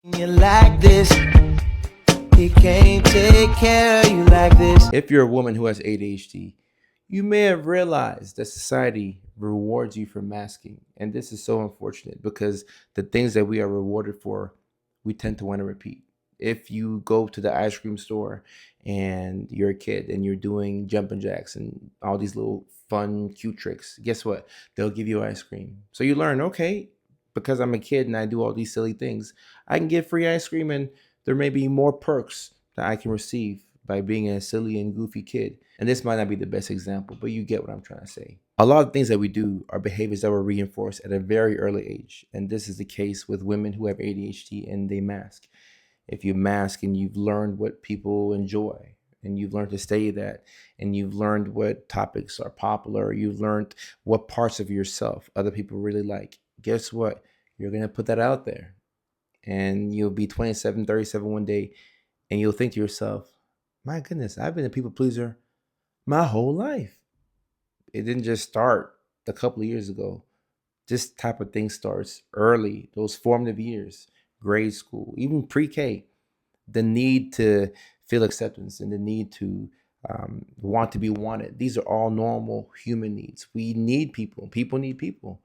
You like this, he can't take care of you like this. If you're a woman who has ADHD, you may have realized that society rewards you for masking. And this is so unfortunate because the things that we are rewarded for, we tend to want to repeat. If you go to the ice cream store and you're a kid and you're doing jumping jacks and all these little fun, cute tricks, guess what? They'll give you ice cream. So you learn, okay, because I'm a kid and I do all these silly things, I can get free ice cream and there may be more perks that I can receive by being a silly and goofy kid. And this might not be the best example, but you get what I'm trying to say. A lot of things that we do are behaviors that were reinforced at a very early age. And this is the case with women who have ADHD and they mask. If you mask and you've learned what people enjoy, and you've learned to study that, and you've learned what topics are popular, you've learned what parts of yourself other people really like, guess what? You're going to put that out there. And you'll be 27, 37 one day, and you'll think to yourself, my goodness, I've been a people pleaser my whole life. It didn't just start a couple of years ago. This type of thing starts early, those formative years, grade school, even pre-K. The need to feel acceptance and the need to want to be wanted. These are all normal human needs. We need people. People need people.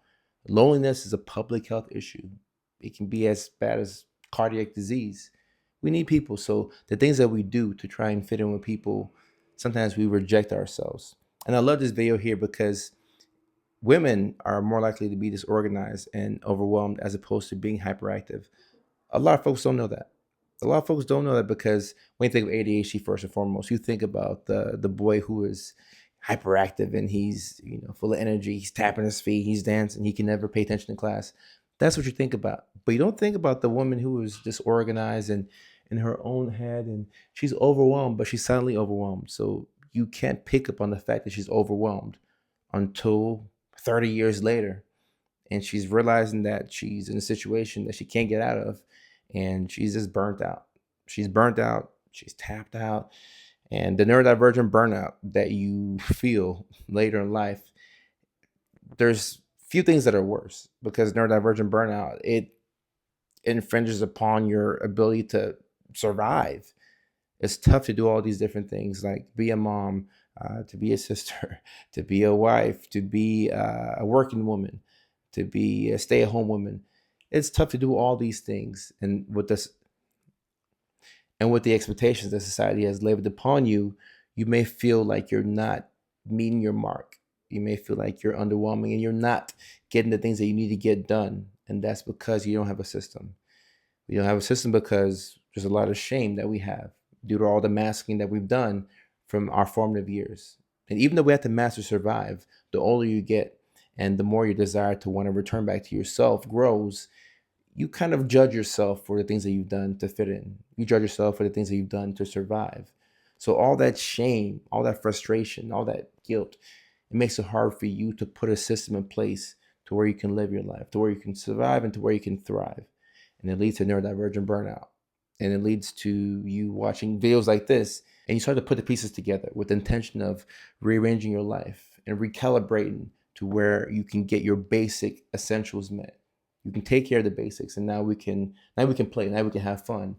Loneliness is a public health issue. It can be as bad as cardiac disease. We need people. So the things that we do to try and fit in with people, sometimes we reject ourselves. And I love this video here because women are more likely to be disorganized and overwhelmed as opposed to being hyperactive. A lot of folks don't know that. A lot of folks don't know that because when you think of ADHD, first and foremost, you think about the boy who is hyperactive and he's full of energy, he's tapping his feet, he's dancing, he can never pay attention in class. That's what you think about. But you don't think about the woman who is disorganized and in her own head and she's overwhelmed, but she's silently overwhelmed. So you can't pick up on the fact that she's overwhelmed until 30 years later. And she's realizing that she's in a situation that she can't get out of and she's just burnt out. She's burnt out, she's tapped out. And the neurodivergent burnout that you feel later in life, there's few things that are worse because neurodivergent burnout, it infringes upon your ability to survive. It's tough to do all these different things like be a mom, to be a sister, to be a wife, to be a working woman, to be a stay-at-home woman. It's tough to do all these things, and with the expectations that society has laid upon you, you may feel like you're not meeting your mark. You may feel like you're underwhelming and you're not getting the things that you need to get done, and that's because you don't have a system. We don't have a system because there's a lot of shame that we have due to all the masking that we've done from our formative years. And even though we have to master survive, the older you get and the more your desire to want to return back to yourself grows, you kind of judge yourself for the things that you've done to fit in. You judge yourself for the things that you've done to survive. So all that shame, all that frustration, all that guilt, it makes it hard for you to put a system in place to where you can live your life, to where you can survive and to where you can thrive. And it leads to neurodivergent burnout. And it leads to you watching videos like this and you start to put the pieces together with the intention of rearranging your life and recalibrating to where you can get your basic essentials met. You can take care of the basics and now we can play, now we can have fun.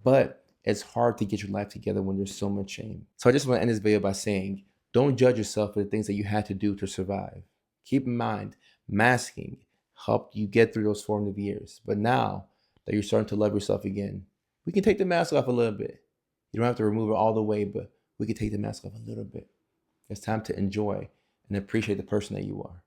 But it's hard to get your life together when there's so much shame. So I just want to end this video by saying, don't judge yourself for the things that you had to do to survive. Keep in mind, masking helped you get through those formative years. But now that you're starting to love yourself again, we can take the mask off a little bit. You don't have to remove it all the way, but we can take the mask off a little bit. It's time to enjoy and appreciate the person that you are.